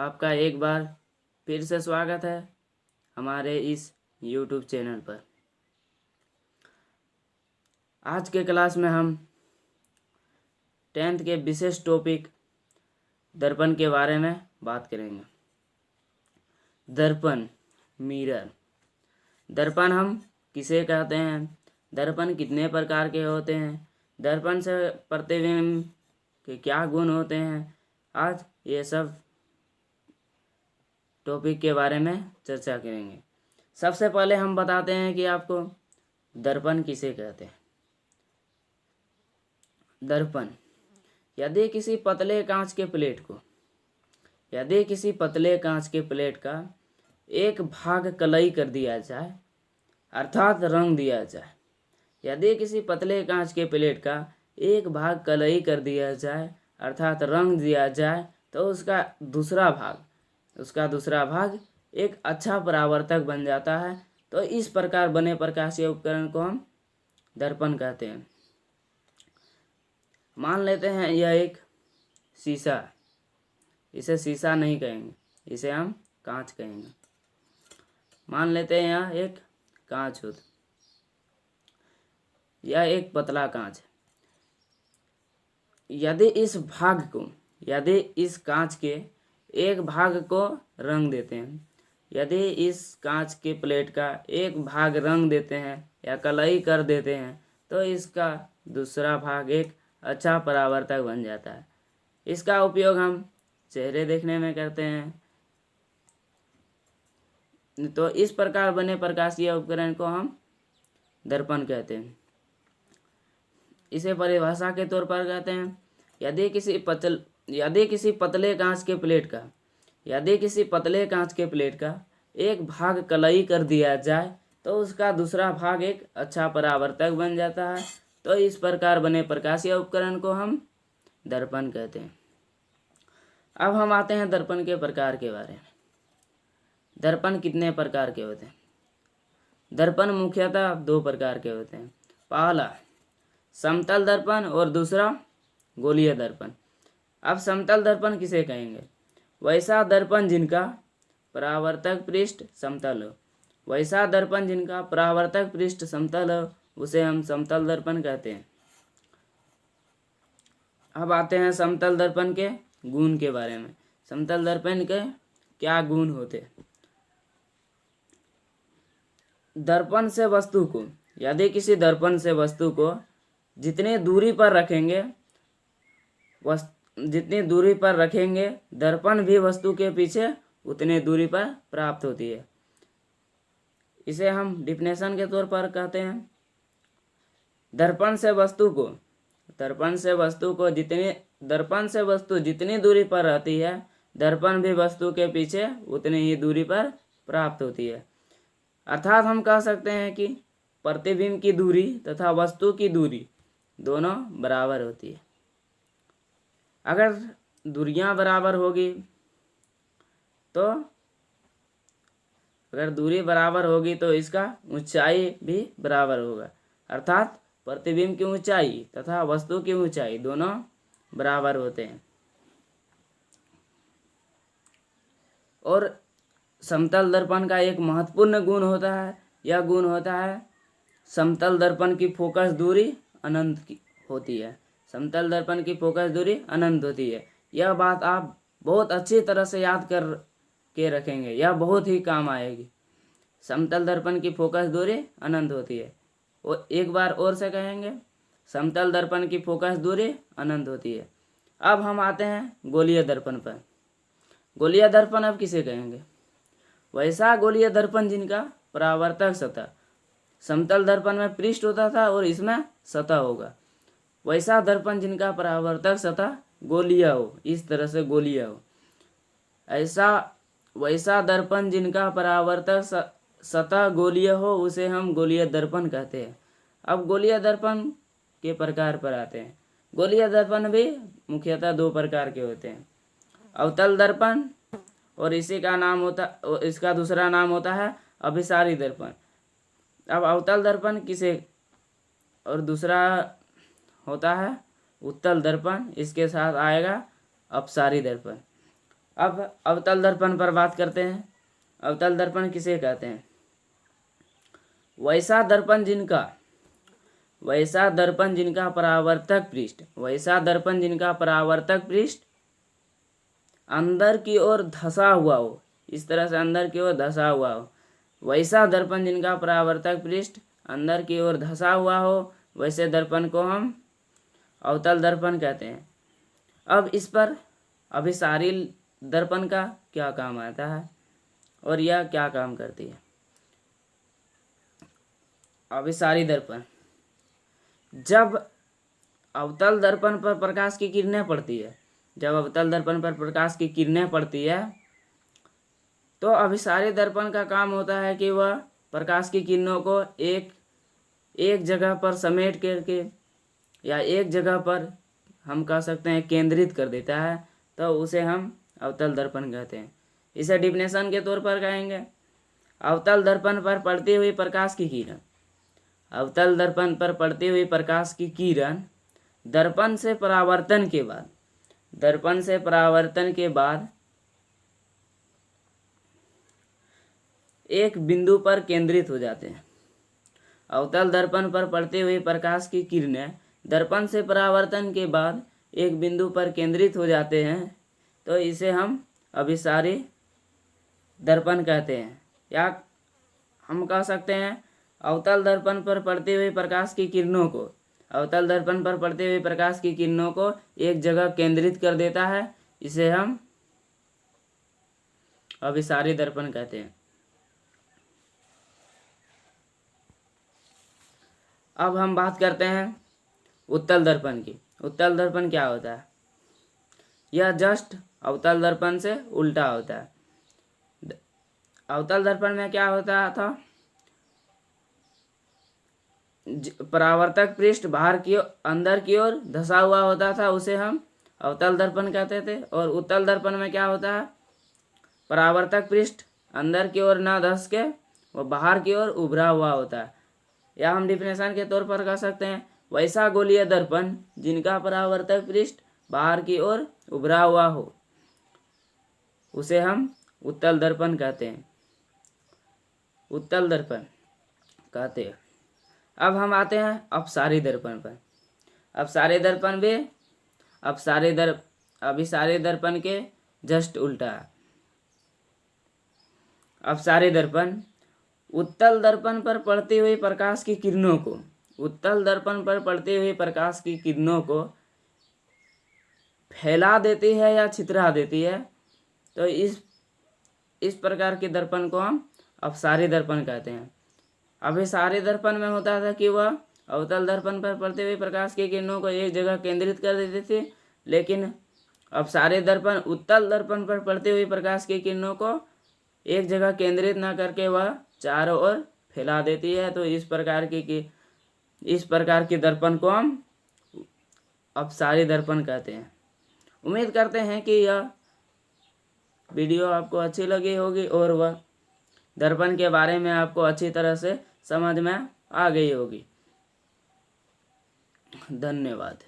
आपका एक बार फिर से स्वागत है हमारे इस YouTube चैनल पर। आज के क्लास में हम 10th के विशेष टॉपिक दर्पण के बारे में बात करेंगे। दर्पण, मिरर। दर्पण हम किसे कहते हैं, दर्पण कितने प्रकार के होते हैं, दर्पण से प्रतिबिंब के क्या गुण होते हैं, आज ये सब टॉपिक के बारे में चर्चा करेंगे। सबसे पहले हम बताते हैं कि आपको दर्पण किसे कहते हैं। दर्पण, यदि किसी पतले कांच के प्लेट का एक भाग कलई कर दिया जाए अर्थात रंग दिया जाए, यदि किसी पतले कांच के प्लेट का एक भाग कलई कर दिया जाए अर्थात रंग दिया जाए तो उसका दूसरा भाग एक अच्छा परावर्तक बन जाता है। तो इस प्रकार बने प्रकाशीय उपकरण को हम दर्पण कहते हैं। मान लेते हैं यह एक शीशा, इसे शीशा नहीं कहेंगे, इसे हम कांच कहेंगे। मान लेते हैं यह एक कांच होता, यह एक पतला कांच है। यदि इस कांच के एक भाग को रंग देते हैं, यदि इस कांच के प्लेट का एक भाग रंग देते हैं या कलई कर देते हैं तो इसका दूसरा भाग एक अच्छा परावर्तक बन जाता है। इसका उपयोग हम चेहरे देखने में करते हैं। तो इस प्रकार बने प्रकाशीय उपकरण को हम दर्पण कहते हैं। इसे परिभाषा के तौर पर कहते हैं, यदि किसी पतले कांच के प्लेट का एक भाग कलई कर दिया जाए तो उसका दूसरा भाग एक अच्छा परावर्तक बन जाता है। तो इस प्रकार बने प्रकाशीय उपकरण को हम दर्पण कहते हैं। अब हम आते हैं दर्पण के प्रकार के बारे में। दर्पण कितने प्रकार के होते हैं? दर्पण मुख्यतः 2 प्रकार के होते हैं। पहला समतल दर्पण और दूसरा गोलीय दर्पण। अब समतल दर्पण किसे कहेंगे? वैसा दर्पण जिनका परावर्तक पृष्ठ समतल हो उसे हम समतल दर्पण कहते हैं। अब आते हैं समतल दर्पण के गुण के बारे में। समतल दर्पण के क्या गुण होते हैं? यदि किसी दर्पण से वस्तु को जितनी दूरी पर रखेंगे दर्पण भी वस्तु के पीछे उतनी दूरी पर प्राप्त होती है। इसे हम डिफिनेशन के तौर पर कहते हैं, दर्पण से वस्तु जितनी दूरी पर रहती है दर्पण भी वस्तु के पीछे उतनी ही दूरी पर प्राप्त होती है। अर्थात हम कह सकते हैं कि प्रतिबिंब की दूरी तथा वस्तु की दूरी दोनों बराबर होती है। अगर दूरियां बराबर होगी तो इसका ऊंचाई भी बराबर होगा। अर्थात प्रतिबिंब की ऊंचाई तथा वस्तु की ऊंचाई दोनों बराबर होते हैं। और समतल दर्पण का एक महत्वपूर्ण गुण होता है, यह गुण होता है समतल दर्पण की फोकस दूरी अनंत होती है। समतल दर्पण की फोकस दूरी अनंत होती है। यह बात आप बहुत अच्छी तरह से याद कर के रखेंगे, यह बहुत ही काम आएगी। समतल दर्पण की फोकस दूरी अनंत होती है। और एक बार और से कहेंगे, समतल दर्पण की फोकस दूरी अनंत होती है। अब हम आते हैं गोलीय दर्पण पर। गोलीय दर्पण अब किसे कहेंगे? वैसा गोलीय दर्पण जिनका परावर्तक सतह समतल दर्पण में पृष्ठ होता था और इसमें सतह होगा। वैसा दर्पण जिनका परावर्तक सतह गोलीय हो, इस तरह से गोलीय हो। वैसा दर्पण जिनका परावर्तक सतह गोलीय हो उसे हम गोलीय दर्पण कहते हैं। अब गोलीय दर्पण के प्रकार पर आते हैं। गोलीय दर्पण भी मुख्यतः 2 प्रकार के होते हैं, अवतल दर्पण और इसका दूसरा नाम होता है अभिसारी दर्पण। अब अवतल दर्पण किसे और दूसरा होता है उत्तल दर्पण, इसके साथ आएगा अपसारी दर्पण। अब अवतल दर्पण पर बात करते हैं। अवतल दर्पण किसे कहते हैं? वैसा दर्पण जिनका परावर्तक पृष्ठ अंदर की ओर धंसा हुआ हो, इस तरह से अंदर की ओर धंसा हुआ हो। वैसा दर्पण जिनका परावर्तक पृष्ठ अंदर की ओर धंसा हुआ हो, वैसे दर्पण को हम अवतल दर्पण कहते हैं। अब इस पर अभिसारी दर्पण का क्या काम आता है और यह क्या काम करती है? अभिसारी दर्पण, जब अवतल दर्पण पर प्रकाश की किरणें पड़ती है, तो अभिसारी दर्पण का काम होता है कि वह प्रकाश की किरणों को एक जगह पर समेट करके या एक जगह पर हम कह सकते हैं केंद्रित कर देता है, तो उसे हम अवतल दर्पण कहते हैं। इसे डिफिनेशन के तौर पर कहेंगे, अवतल दर्पण पर पड़ती हुई प्रकाश की किरण दर्पण से परावर्तन के बाद एक बिंदु पर केंद्रित हो जाते हैं। अवतल दर्पण पर पड़ती हुई प्रकाश की किरणें दर्पण से परावर्तन के बाद एक बिंदु पर केंद्रित हो जाते हैं, तो इसे हम अभिसारी दर्पण कहते हैं। या हम कह सकते हैं अवतल दर्पण पर पड़ती हुई प्रकाश की किरणों को एक जगह केंद्रित कर देता है, इसे हम अभिसारी दर्पण कहते हैं। अब हम बात करते हैं उत्तल दर्पण की। उत्तल दर्पण क्या होता है? यह जस्ट अवतल दर्पण से उल्टा होता है। अवतल दर्पण में क्या होता था? परावर्तक पृष्ठ अंदर की ओर धंसा हुआ होता था, उसे हम अवतल दर्पण कहते थे। और उत्तल दर्पण में क्या होता है? परावर्तक पृष्ठ अंदर की ओर न धंस के वो बाहर की ओर उभरा हुआ होता है। या हम डिफिनेशन के तौर पर कह सकते हैं, वैसा गोलीय दर्पण जिनका परावर्तक पृष्ठ बाहर की ओर उभरा हुआ हो, उसे हम उत्तल दर्पण कहते हैं। अब हम आते हैं अपसारी दर्पण पर। अभिसारी दर्पण के जस्ट उल्टा है। अपसारी दर्पण उत्तल दर्पण पर पड़ती हुई प्रकाश की किरणों को फैला देती है या छितरा देती है, तो इस प्रकार के दर्पण को हम अपसारी दर्पण कहते हैं। अभिसारी दर्पण में होता था कि वह अवतल दर्पण पर पड़ती हुई प्रकाश की किरणों को एक जगह केंद्रित कर देती थी, लेकिन अपसारी दर्पण उत्तल दर्पण पर पड़ती हुई प्रकाश की किरणों को एक जगह केंद्रित न करके वह चारों ओर फैला देती है। तो इस प्रकार के दर्पण को हम अपसारी दर्पण कहते हैं। उम्मीद करते हैं कि यह वीडियो आपको अच्छी लगी होगी और वह दर्पण के बारे में आपको अच्छी तरह से समझ में आ गई होगी। धन्यवाद।